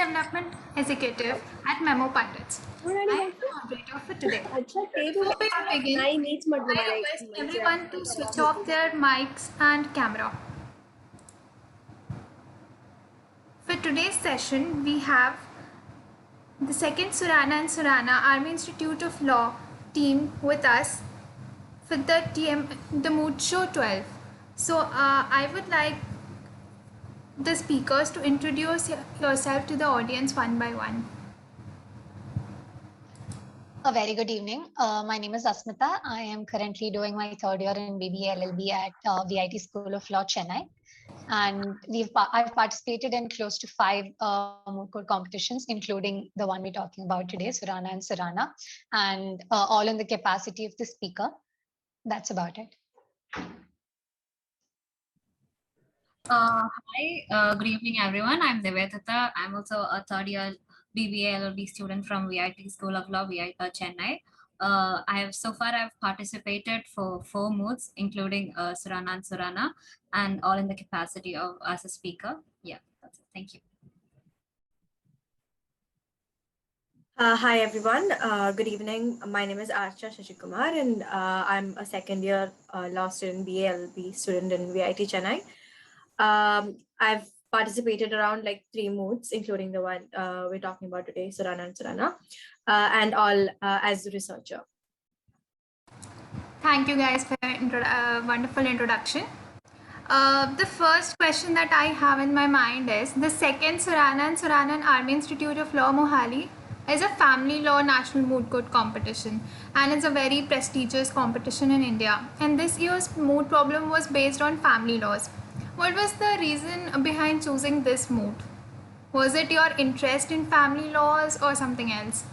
Development Executive at Memo Pundits. I am the moderator for today. Before we begin, I request everyone to switch off their mics and camera. For today's session, we have the second Surana and Surana Army Institute of Law team with us for the Mood Show 12. So I would like the speakers to introduce yourself to the audience one by one. A very good evening. My name is Asmita. I am currently doing my third year in BBA LLB at VIT School of Law, Chennai. And I've participated in close to 5 moot court competitions, including the one we're talking about today, Surana and Surana, and all in the capacity of the speaker. That's about it. Hi, good evening, everyone. I'm Nivedita. I'm also a third year BBA LLB student from VIT School of Law, Chennai. I've participated for 4 moods, including Surana and Surana, and all in the capacity of as a speaker. Yeah, that's it. Thank you. Hi everyone, good evening. My name is Archa Shashikumar and I'm a second year law student, BALB student in VIT Chennai. I've participated around like 3 moods, including the one we're talking about today, Surana and Surana, and all as a researcher. Thank you guys for your wonderful introduction. The first question that I have in my mind is the second Surana and Surana Army Institute of Law Mohali is a family law national moot court competition, and it's a very prestigious competition in India. And this year's moot problem was based on family laws. What was the reason behind choosing this moot? Was it your interest in family laws or something else?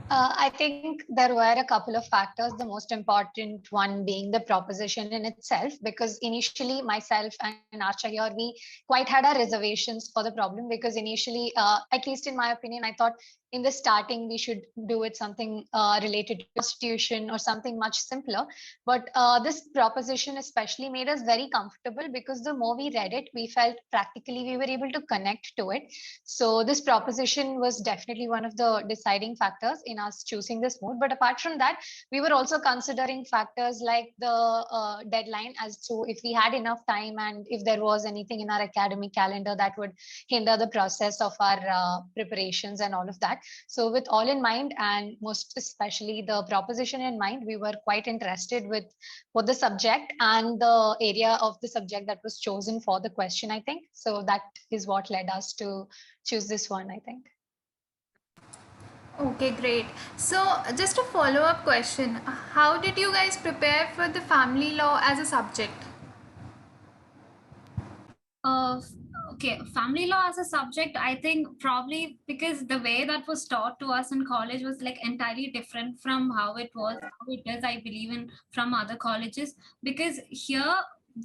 I think there were a couple of factors, the most important one being the proposition in itself, because initially myself and Archa here, we quite had our reservations for the problem because initially, at least in my opinion, I thought in the starting we should do it something related to constitution or something much simpler. But this proposition especially made us very comfortable because the more we read it, we felt practically we were able to connect to it. So this proposition was definitely one of the deciding factors in us choosing this mood. But apart from that, we were also considering factors like the deadline as to if we had enough time and if there was anything in our academic calendar that would hinder the process of our preparations and all of that. So with all in mind, and most especially the proposition in mind, we were quite interested with the subject and the area of the subject that was chosen for the question, I think. So that is what led us to choose this one, I think. Okay, great. So just a follow-up question. How did you guys prepare for the family law as a subject? Okay, family law as a subject, I think probably because the way that was taught to us in college was like entirely different from how it is, I believe, in from other colleges. Because here,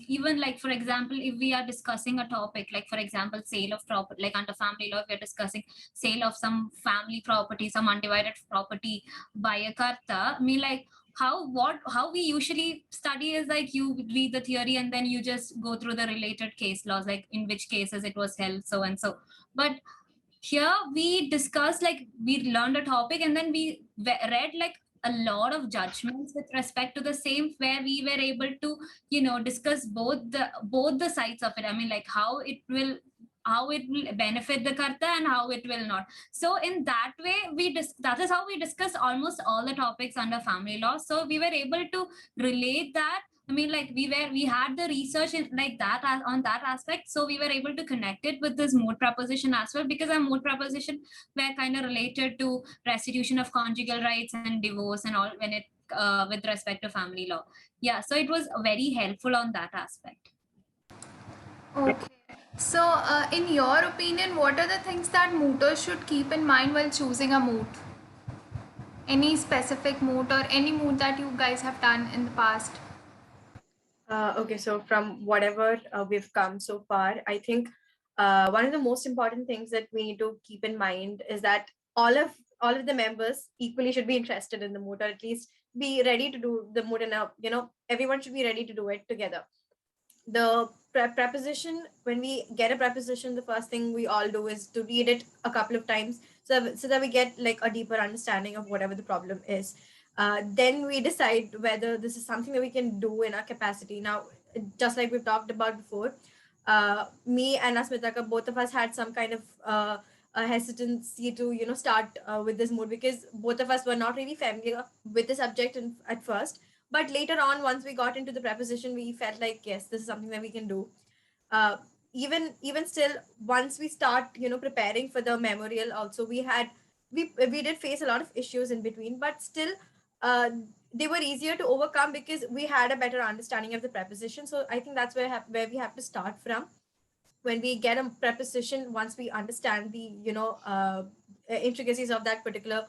even like for example, if we are discussing a topic like for example sale of property, like under family law, if we're discussing sale of some family property, some undivided property by a karta, I mean, like how we usually study is like you read the theory and then you just go through the related case laws, like in which cases it was held so and so. But here we discussed, like we learned a topic and then we read like a lot of judgments with respect to the same, where we were able to discuss both the sides of it. I mean, like how it will benefit the karta and how it will not. So in that way that is how we discuss almost all the topics under family law. So we were able to relate that. I mean, like we had the research in like that on that aspect, so we were able to connect it with this moot proposition as well, because our moot proposition were kind of related to restitution of conjugal rights and divorce and all when it with respect to family law. Yeah, so it was very helpful on that aspect. Okay. So, in your opinion, what are the things that mooters should keep in mind while choosing a moot? Any specific moot or any moot that you guys have done in the past? Okay, so from whatever we've come so far, I think one of the most important things that we need to keep in mind is that all of the members equally should be interested in the moot, or at least be ready to do the moot, and everyone should be ready to do it together. the preposition, when we get a preposition, the first thing we all do is to read it a couple of times, so that we get like a deeper understanding of whatever the problem is. Then we decide whether this is something that we can do in our capacity. Now, just like we've talked about before, me and Asmitaka, both of us had some kind of a hesitancy to start with this mood, because both of us were not really familiar with the subject at first. But later on, once we got into the preposition, we felt like, yes, this is something that we can do. uh, even still, once we start preparing for the memorial also, we did face a lot of issues in between, but still uh, they were easier to overcome because we had a better understanding of the preposition. So I think that's where we have to start from. When we get a preposition, once we understand the intricacies of that particular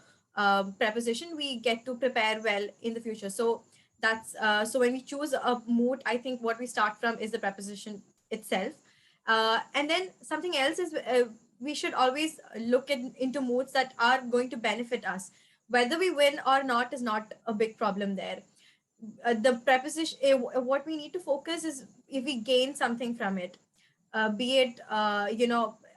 preposition, we get to prepare well in the future. So that's so when we choose a mood, I think what we start from is the preposition itself. And then something else is, we should always look into moods that are going to benefit us. Whether we win or not is not a big problem there. The preposition, what we need to focus is if we gain something from it, be it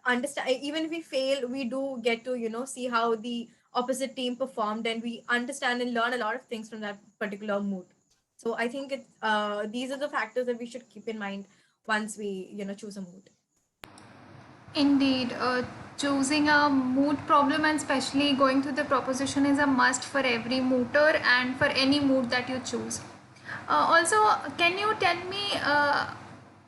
understand. Even if we fail, we do get to see how the opposite team performed, and we understand and learn a lot of things from that particular mood. So I think these are the factors that we should keep in mind once we choose a mood. Indeed, choosing a mood problem and especially going through the proposition is a must for every mooter and for any mood that you choose. Also, can you tell me,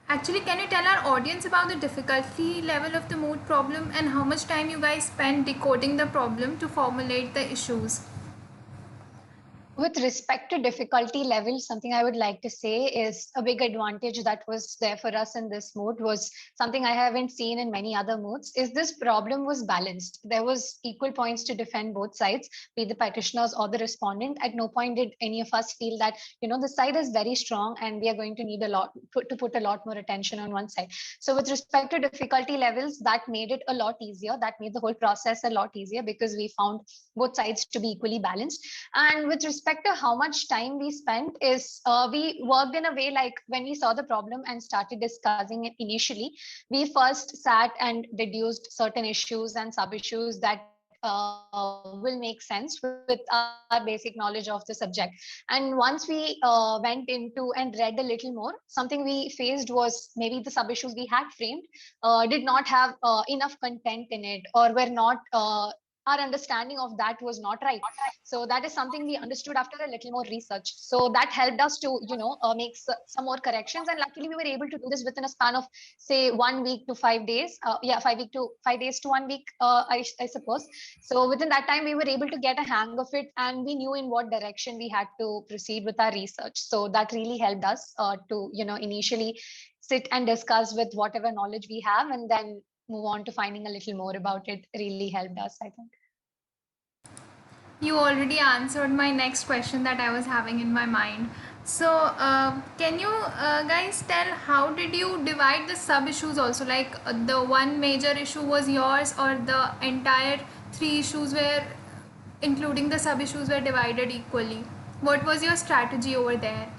actually, can you tell our audience about the difficulty level of the mood problem and how much time you guys spend decoding the problem to formulate the issues? With respect to difficulty level, something I would like to say is a big advantage that was there for us in this mood was something I haven't seen in many other moods, is this problem was balanced. There was equal points to defend both sides, be the petitioners or the respondent. At no point did any of us feel that, the side is very strong and we are going to need to put a lot more attention on one side. So with respect to difficulty levels, that made it a lot easier. That made the whole process a lot easier because we found both sides to be equally balanced. And with respect to how much time we spent is we worked in a way like when we saw the problem and started discussing it initially, we first sat and deduced certain issues and sub issues that will make sense with our basic knowledge of the subject. And once we went into and read a little more, something we faced was maybe the sub issues we had framed did not have enough content in it, or were not our understanding of that was not right. So that is something we understood after a little more research. So that helped us to make some more corrections, and luckily we were able to do this within a span of say 1 week to 5 days. 5 days to 1 week, I suppose. So within that time we were able to get a hang of it, and we knew in what direction we had to proceed with our research. So that really helped us to initially sit and discuss with whatever knowledge we have, and then move on to finding a little more about it. Really helped us, I think. You already answered my next question that I was having in my mind. So, can you guys tell how did you divide the sub issues also? Like the one major issue was yours, or the entire three issues were, including the sub issues, were divided equally? What was your strategy over there?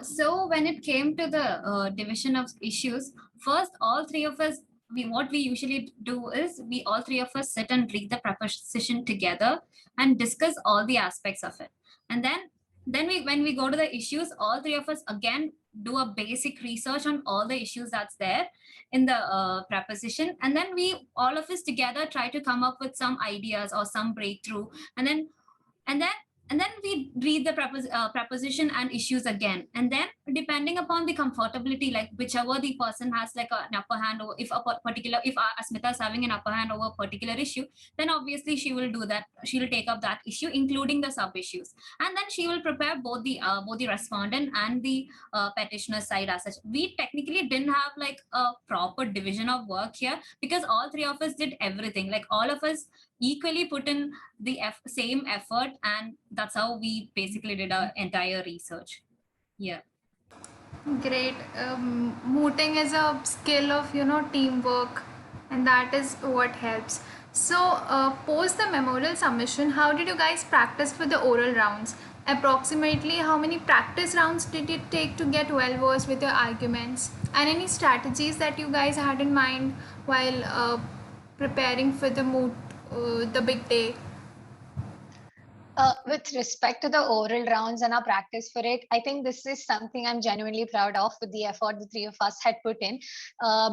So when it came to the division of issues, first all three of us, what we usually do is we all three of us sit and read the preposition together and discuss all the aspects of it. And then when we go to the issues, all three of us again do a basic research on all the issues that's there in the preposition, and then we all of us together try to come up with some ideas or some breakthrough, and then we read the preposition and issues again, and then depending upon the comfortability, like whichever the person has like an upper hand, or if Asmita is having an upper hand over a particular issue, then obviously she will do that. She will take up that issue, including the sub issues, and then she will prepare both the respondent and the petitioner side as such. We technically didn't have like a proper division of work here because all three of us did everything. Like all of us equally put in the same effort, and that's how we basically did our entire research. Yeah. Great. Mooting is a skill of teamwork, and that is what helps. So, post the memorial submission, how did you guys practice for the oral rounds? Approximately how many practice rounds did it take to get well versed with your arguments? And any strategies that you guys had in mind while preparing for the big day? With respect to the oral rounds and our practice for it, I think this is something I'm genuinely proud of with the effort the three of us had put in.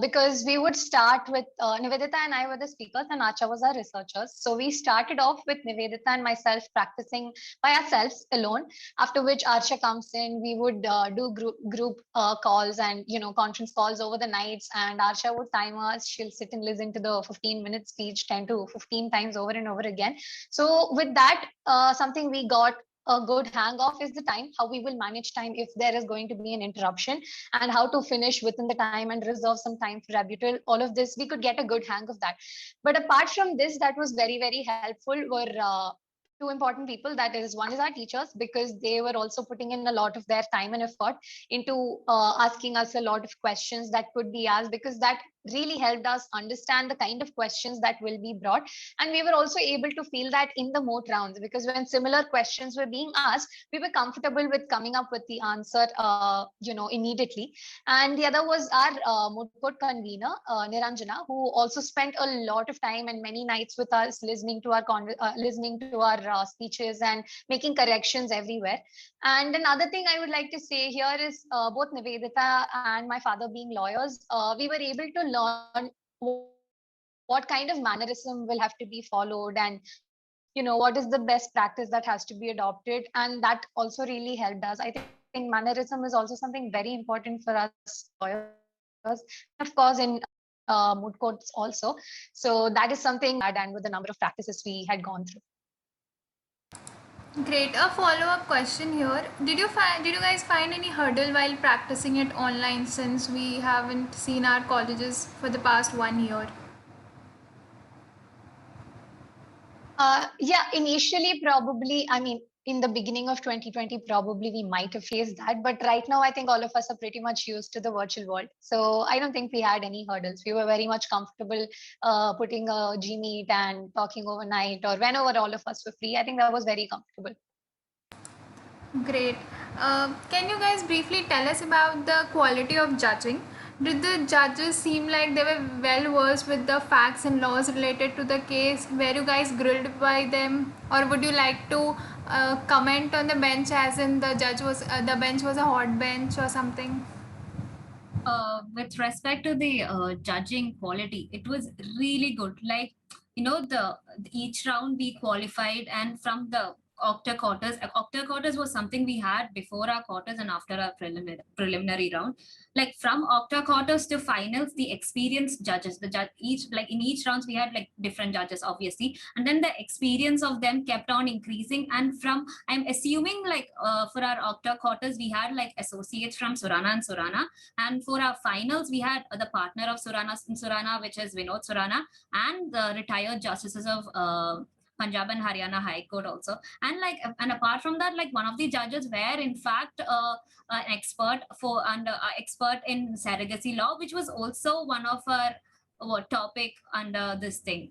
Because we would start with Nivedita and I were the speakers, and Acha was our researchers. So we started off with Nivedita and myself practicing by ourselves alone. After which Archa comes in, we would do group calls and conference calls over the nights. And Archa would time us. She'll sit and listen to the 15-minute speech 10 to 15 times over and over again. So with that, something we got a good hang of is the time, how we will manage time if there is going to be an interruption, and how to finish within the time and reserve some time for rebuttal. All of this, we could get a good hang of that. But apart from this, that was very, very helpful were two important people. That is, one is our teachers, because they were also putting in a lot of their time and effort into asking us a lot of questions that could be asked, because that really helped us understand the kind of questions that will be brought. And we were also able to feel that in the moot rounds, because when similar questions were being asked, we were comfortable with coming up with the answer immediately. And the other was our moot court convener, Niranjana, who also spent a lot of time and many nights with us, listening to our speeches and making corrections everywhere. And another thing I would like to say here is, both Nivedita and my father being lawyers, we were able to learn what kind of mannerism will have to be followed, and what is the best practice that has to be adopted. And that also really helped us. I think mannerism is also something very important for us lawyers, of course, in moot courts also. So that is something, and with the number of practices we had gone through. Great. A follow-up question here. Did you guys find any hurdle while practicing it online, since we haven't seen our colleges for the past 1 year? Yeah, initially, probably, I mean, in the beginning of 2020, probably we might have faced that. But right now, I think all of us are pretty much used to the virtual world. So I don't think we had any hurdles. We were very much comfortable putting a Gmeet and talking overnight, or whenever all of us were free. I think that was very comfortable. Great. Can you guys briefly tell us about the quality of judging? Did the judges seem like they were well versed with the facts and laws related to the case? Were you guys grilled by them, or would you like to comment on the bench, as in the bench was a hot bench or something? With respect to the judging quality, it was really good. Like, the each round we qualified, and from the octa quarters was something we had before our quarters and after our preliminary round. Like, from octa quarters to finals, the experienced judges, the judge each, like in each rounds we had like different judges, obviously, and then the experience of them kept on increasing. And from, I'm assuming, like for our octa quarters we had like associates from Surana and Surana, and for our finals, we had the partner of Surana, which is Vinod Surana, and the retired justices of Punjab and Haryana High Court also. And apart from that, like one of the judges were in fact an expert expert in surrogacy law, which was also one of our topic under this thing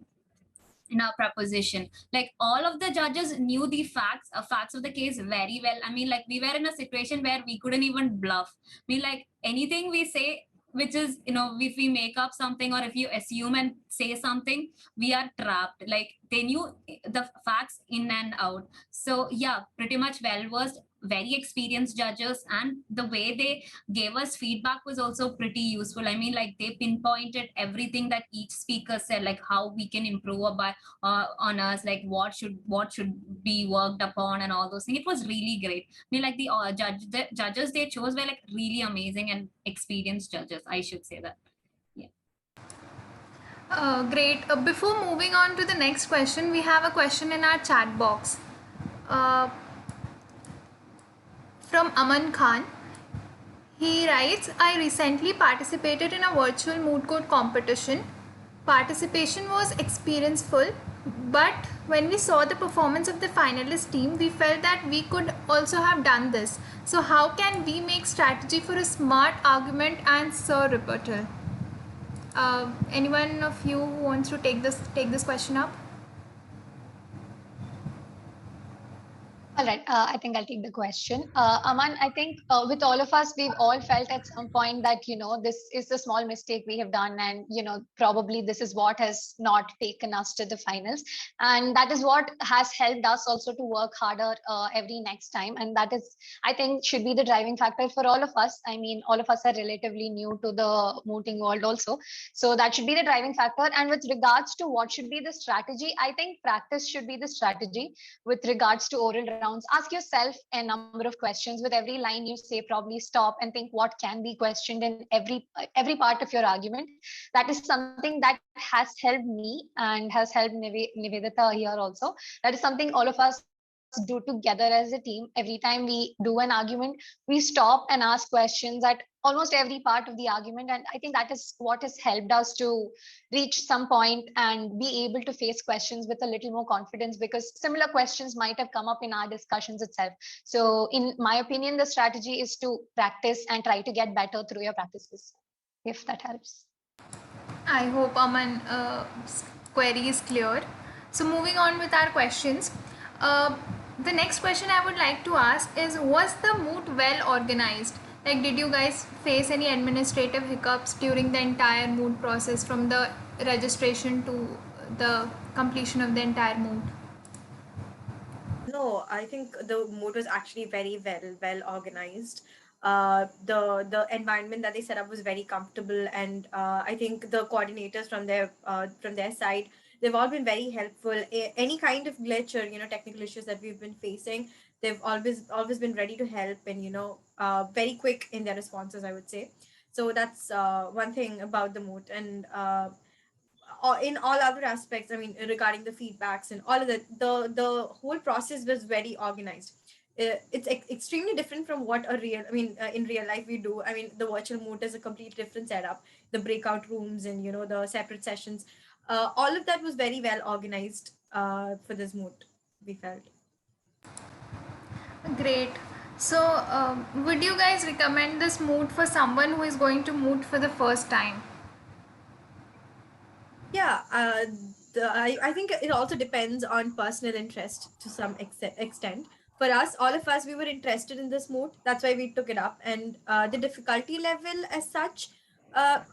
in our proposition. Like, all of the judges knew the facts of the case very well. I mean, like, we were in a situation where we couldn't even bluff. I mean, like, anything we say, which is, if we make up something or if you assume and say something, we are trapped. Like, they knew the facts in and out. So yeah, pretty much well versed, very experienced judges, and the way they gave us feedback was also pretty useful. I mean, like, they pinpointed everything that each speaker said, like how we can improve on us, like what should be worked upon and all those things. It was really great. I mean, like, the judges they chose were like really amazing and experienced judges, I should say that. Great. Before moving on to the next question, we have a question in our chat box from Aman Khan. He writes, I recently participated in a virtual moot court competition. Participation was experienceful, but when we saw the performance of the finalist team, we felt that we could also have done this. So how can we make strategy for a smart argument and rebuttal? Anyone of you who wants to take this question up? All right, I think I'll take the question. Aman, I think with all of us, we've all felt at some point that, this is a small mistake we have done. And, probably this is what has not taken us to the finals. And that is what has helped us also to work harder every next time. And that is, I think, should be the driving factor for all of us. I mean, all of us are relatively new to the mooting world also. So that should be the driving factor. And with regards to what should be the strategy, I think practice should be the strategy with regards to oral rounds. Ask yourself a number of questions. With every line you say, probably stop and think what can be questioned in every part of your argument. That is something that has helped me and has helped Nivedita here also. That is something all of us do together as a team. Every time we do an argument, we stop and ask questions at almost every part of the argument. And I think that is what has helped us to reach some point and be able to face questions with a little more confidence, because similar questions might have come up in our discussions itself. So in my opinion, the strategy is to practice and try to get better through your practices, if that helps. I hope Aman query is clear. So moving on with our questions. The next question I would like to ask is, was the moot well organized? Like, did you guys face any administrative hiccups during the entire moot process, from the registration to the completion of the entire moot? No, I think the mood was actually very well organized. The environment that they set up was very comfortable, and I think the coordinators from their side, they've all been very helpful. Any kind of glitch or technical issues that we've been facing, they've always been ready to help, and very quick in their responses, I would say. So that's one thing about the mood. And in all other aspects, I mean, regarding the feedbacks and all of that, the whole process was very organized. It's extremely different from what in real life we do. I mean, the virtual moot is a completely different setup. The breakout rooms and the separate sessions, all of that was very well organized for this moot, we felt. Great. So, would you guys recommend this moot for someone who is going to moot for the first time? Yeah, I think it also depends on personal interest to some extent. For us, all of us, we were interested in this mood. That's why we took it up. And the difficulty level as such,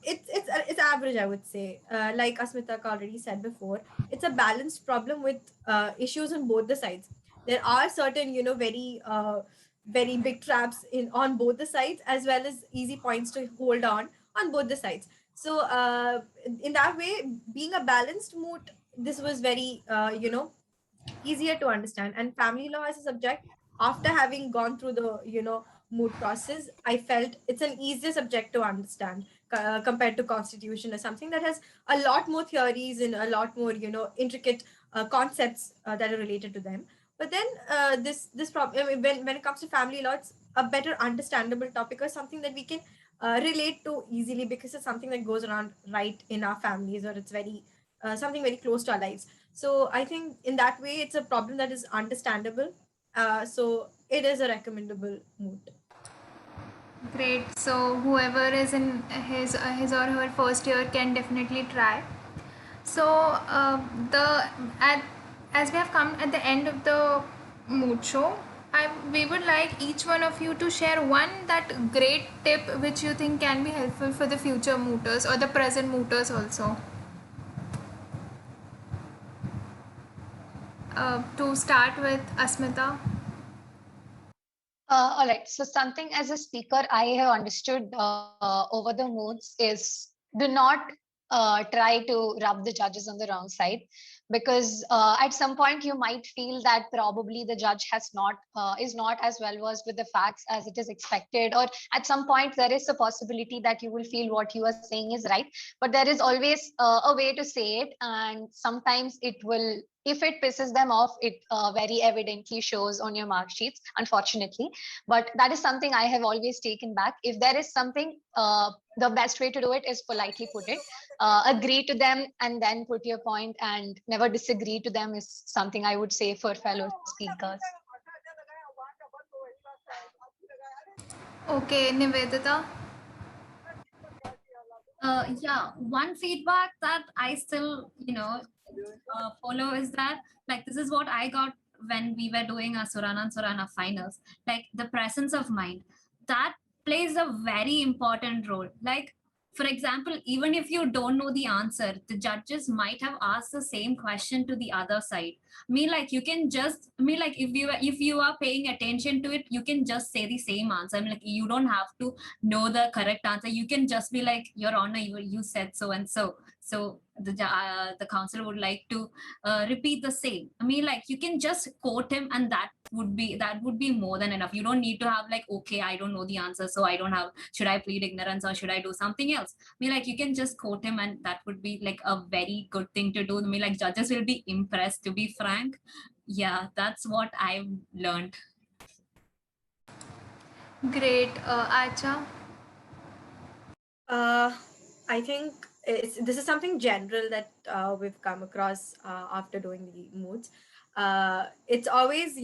it's average, I would say. Like Asmita already said before, it's a balanced problem with issues on both the sides. There are certain, very big traps in on both the sides, as well as easy points to hold on both the sides. So in that way, being a balanced mood, this was very easier to understand. And family law as a subject, after having gone through the mood process, I felt it's an easier subject to understand compared to constitution, or something that has a lot more theories and a lot more intricate concepts that are related to them. But then this problem, I mean, when it comes to family law, it's a better understandable topic, or something that we can relate to easily, because it's something that goes around right in our families, or it's very something very close to our lives. So I think in that way, it's a problem that is understandable. So it is a recommendable mood. Great. So whoever is in his or her first year can definitely try. So the at as we have come at the end of the mood show, we would like each one of you to share one that great tip which you think can be helpful for the future mooters or the present mooters also. To start with, Asmita. All right. So something as a speaker I have understood over the moods is, do not try to rub the judges on the wrong side, because at some point you might feel that probably the judge is not as well versed with the facts as it is expected, or at some point there is a possibility that you will feel what you are saying is right, but there is always a way to say it, and sometimes it will, if it pisses them off, it very evidently shows on your mark sheets, unfortunately. But that is something I have always taken back. If there is something, the best way to do it is politely put it, agree to them, and then put your point, and never disagree to them is something I would say for fellow speakers. Okay, Nivedita. Yeah, one feedback that I still follow is that, like, this is what I got when we were doing our Surana and Surana finals, like the presence of mind, that plays a very important role. Like, for example, even if you don't know the answer, the judges might have asked the same question to the other side. Like you can just like if you are paying attention to it, you can just say the same answer. Like you don't have to know the correct answer. You can just be like, Your Honor, you said so and so. So the council would like to repeat the same. Like you can just quote him, and that would be more than enough. You don't need to have like, okay, I don't know the answer, so I don't have. Should I plead ignorance or should I do something else? Like you can just quote him, and that would be like a very good thing to do. Like judges will be impressed. To be frank, yeah, that's what I've learned. Great, Acha. I think this is something general that we've come across after doing the moods. It's always,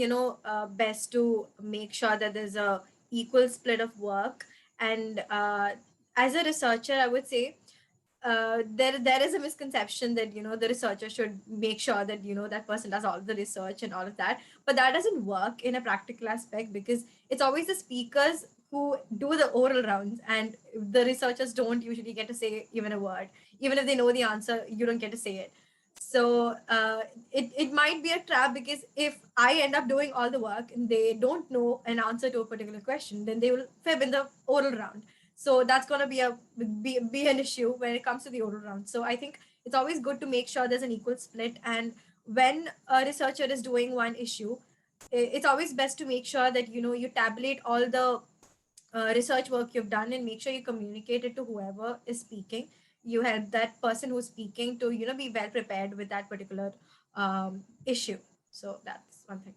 best to make sure that there's a equal split of work. And as a researcher, I would say there is a misconception that the researcher should make sure that that person does all the research and all of that, but that doesn't work in a practical aspect, because it's always the speakers who do the oral rounds, and the researchers don't usually get to say even a word. Even if they know the answer, you don't get to say it. So it might be a trap, because if I end up doing all the work and they don't know an answer to a particular question, then they will fib in the oral round. So that's going to be an issue when it comes to the oral round. So I think it's always good to make sure there's an equal split. And when a researcher is doing one issue, it's always best to make sure that you tabulate all the research work you've done, and make sure you communicate it to whoever is speaking. You help that person who's speaking to be well prepared with that particular issue. So that's one thing.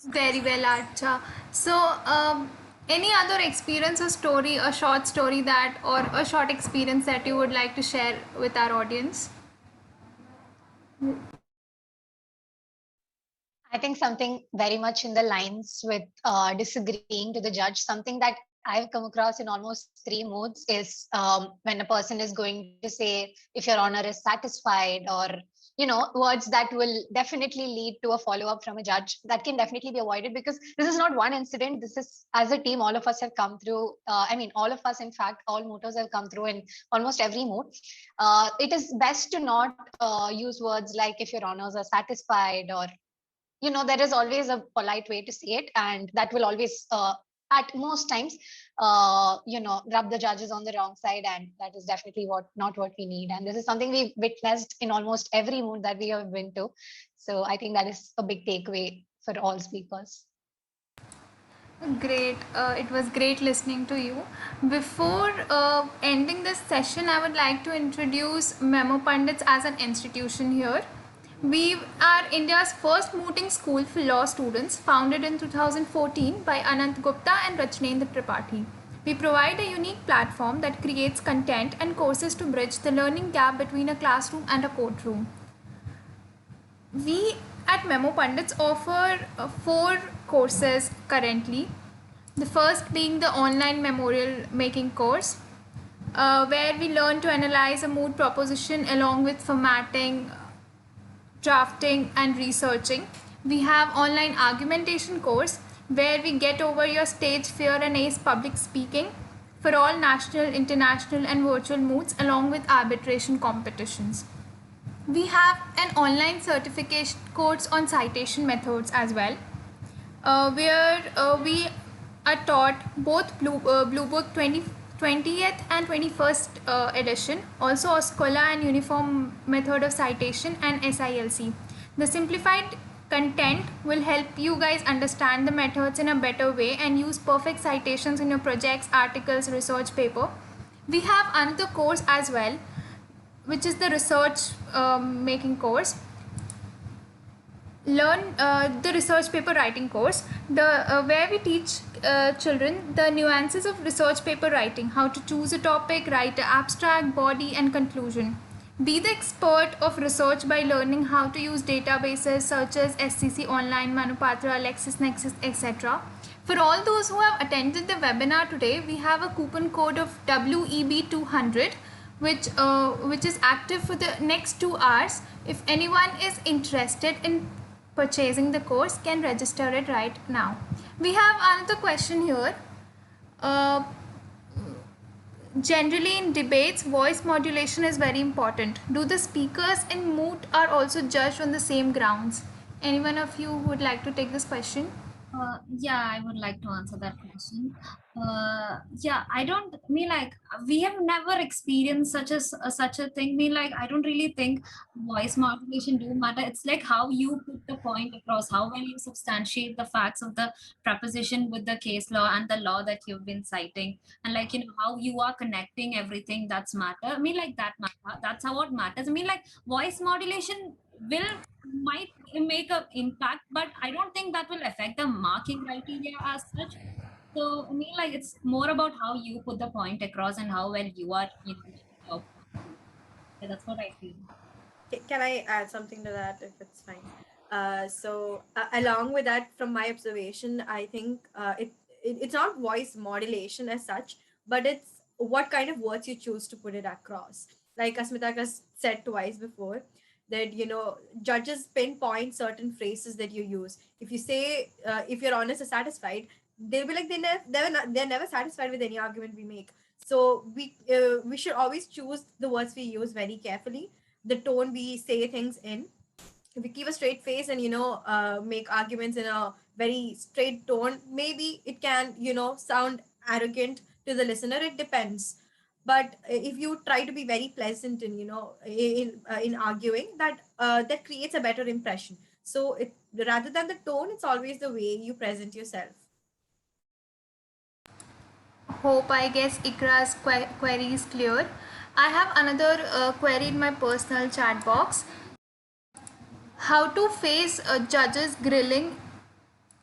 Very well, Acha. So, any other experience or story, a short story that, or a short experience that you would like to share with our audience? I think something very much in the lines with disagreeing to the judge, something that I've come across in almost 3 moods is when a person is going to say, if Your Honor is satisfied, or words that will definitely lead to a follow-up from a judge, that can definitely be avoided, because this is not one incident. This is, as a team, all of us have come through. All of us, in fact, all motors have come through in almost every mood. It is best to not use words like, if Your Honors are satisfied, or there is always a polite way to say it, and that will always at most times rub the judges on the wrong side, and that is definitely not what we need. And this is something we've witnessed in almost every mood that we have been to. So I think that is a big takeaway for all speakers. Great. It was great listening to you. Before ending this session, I would like to introduce Memo Pandits as an institution here. We are India's first mooting school for law students, founded in 2014 by Anant Gupta and Rachnendra Tripathi. We provide a unique platform that creates content and courses to bridge the learning gap between a classroom and a courtroom. We at Memo Pandits offer 4 courses currently. The first being the online memorial making course, where we learn to analyze a moot proposition along with formatting, drafting and researching. We have online argumentation course, where we get over your stage fear and ace public speaking for all national, international and virtual moots, along with arbitration competitions. We have an online certification course on citation methods as well, where we are taught both Blue Book 20th and 21st edition, also Oscola and Uniform Method of Citation, and SILC. The simplified content will help you guys understand the methods in a better way and use perfect citations in your projects, articles, research paper. We have another course as well, which is the research making course. Learn the research paper writing course, where we teach children the nuances of research paper writing, how to choose a topic, write an abstract, body and conclusion. Be the expert of research by learning how to use databases such as SCC Online, Manupatra, LexisNexis, etc. For all those who have attended the webinar today, we have a coupon code of WEB200, which is active for the next 2 hours. If anyone is interested in purchasing the course can register it right now. We have another question here. Uh, Generally, in debates, voice modulation is very important. Do the speakers in moot are also judged on the same grounds? Any one of you would like to take this question? Yeah, I would like to answer that question. Yeah, I don't mean like we have never experienced such a thing. Mean like I don't really think voice modulation do matter. It's like how you put the point across, how well you substantiate the facts of the proposition with the case law and the law that you've been citing, and like how you are connecting everything that's matter. I mean like that matter. That's how what matters. I mean like voice modulation will might make an impact, but I don't think that will affect the marking criteria as such. So I mean, like it's more about how you put the point across and how well you are, job. Yeah, that's what I feel. Can I add something to that if it's fine? Along with that, from my observation, I think it's not voice modulation as such, but it's what kind of words you choose to put it across. Like Asmita has said twice before, that judges pinpoint certain phrases that you use. If you say, if you're honest or satisfied, they'll be like they're never satisfied with any argument we make. So we should always choose the words we use very carefully, the tone we say things in. If we keep a straight face and make arguments in a very straight tone, maybe it can sound arrogant to the listener. It depends. But if you try to be very pleasant and in arguing, that creates a better impression. So it rather than the tone, it's always the way you present yourself. Hope I guess Ikra's query is clear. I have another query in my personal chat box. How to face a judge's grilling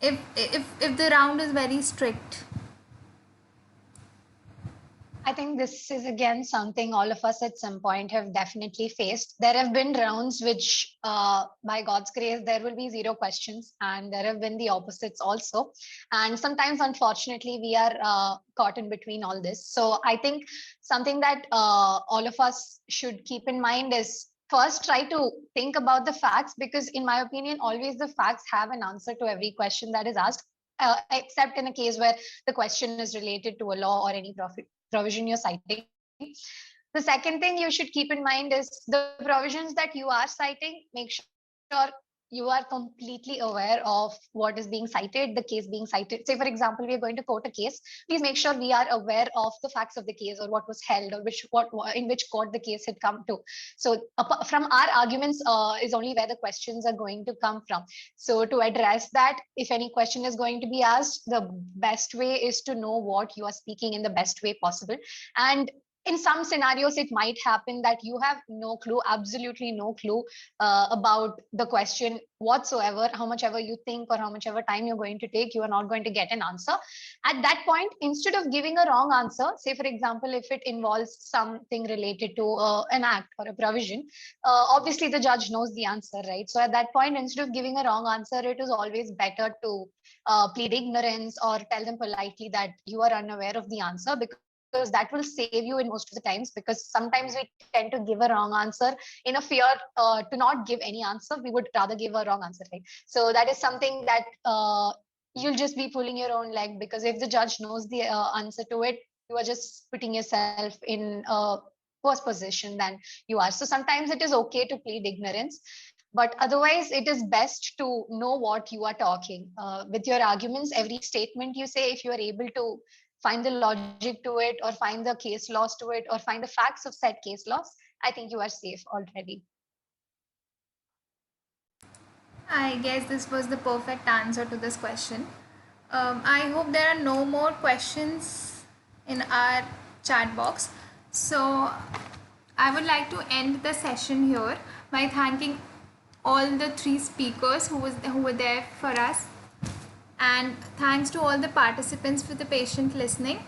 if the round is very strict? I think this is again something all of us at some point have definitely faced. There have been rounds which, by God's grace, there will be zero questions, and there have been the opposites also. And sometimes, unfortunately, we are caught in between all this. So I think something that all of us should keep in mind is first try to think about the facts, because in my opinion, always the facts have an answer to every question that is asked. Except in a case where the question is related to a law or any provision you're citing. The second thing you should keep in mind is the provisions that you are citing, make sure you are completely aware of what is being cited, the case being cited. Say, for example, we are going to quote a case. Please make sure we are aware of the facts of the case, or what was held, or in which court the case had come to. So from our arguments is only where the questions are going to come from. So to address that, if any question is going to be asked, the best way is to know what you are speaking in the best way possible. And in some scenarios, it might happen that you have no clue, absolutely no clue about the question whatsoever. How much ever you think or how much ever time you're going to take, you are not going to get an answer. At that point, instead of giving a wrong answer, say for example, if it involves something related to an act or a provision, obviously the judge knows the answer, right? So at that point, instead of giving a wrong answer, it is always better to plead ignorance or tell them politely that you are unaware of the answer, because that will save you in most of the times. Because sometimes we tend to give a wrong answer in a fear to not give any answer. We would rather give a wrong answer, right? So that is something that you'll just be pulling your own leg, because if the judge knows the answer to it, you are just putting yourself in a worse position than you are. So sometimes it is okay to plead ignorance, but otherwise it is best to know what you are talking with your arguments. Every statement you say, if you are able to find the logic to it, or find the case laws to it, or find the facts of said case laws, I think you are safe already. I guess this was the perfect answer to this question. I hope there are no more questions in our chat box. So I would like to end the session here by thanking all the three speakers who were there for us, and thanks to all the participants for the patient listening.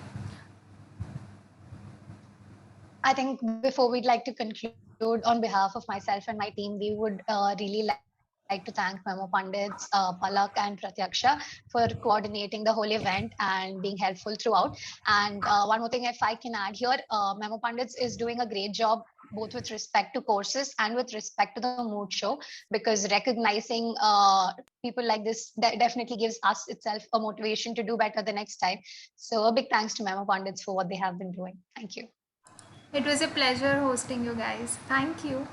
I think before we'd like to conclude, on behalf of myself and my team, we would really like like to thank Memo Pandits, Palak and Pratyaksha for coordinating the whole event and being helpful throughout. And one more thing, if I can add here, Memo Pandits is doing a great job both with respect to courses and with respect to the mood show, because recognizing people like this definitely gives us itself a motivation to do better the next time. So a big thanks to Memo Pandits for what they have been doing. Thank you. It was a pleasure hosting you guys. Thank you.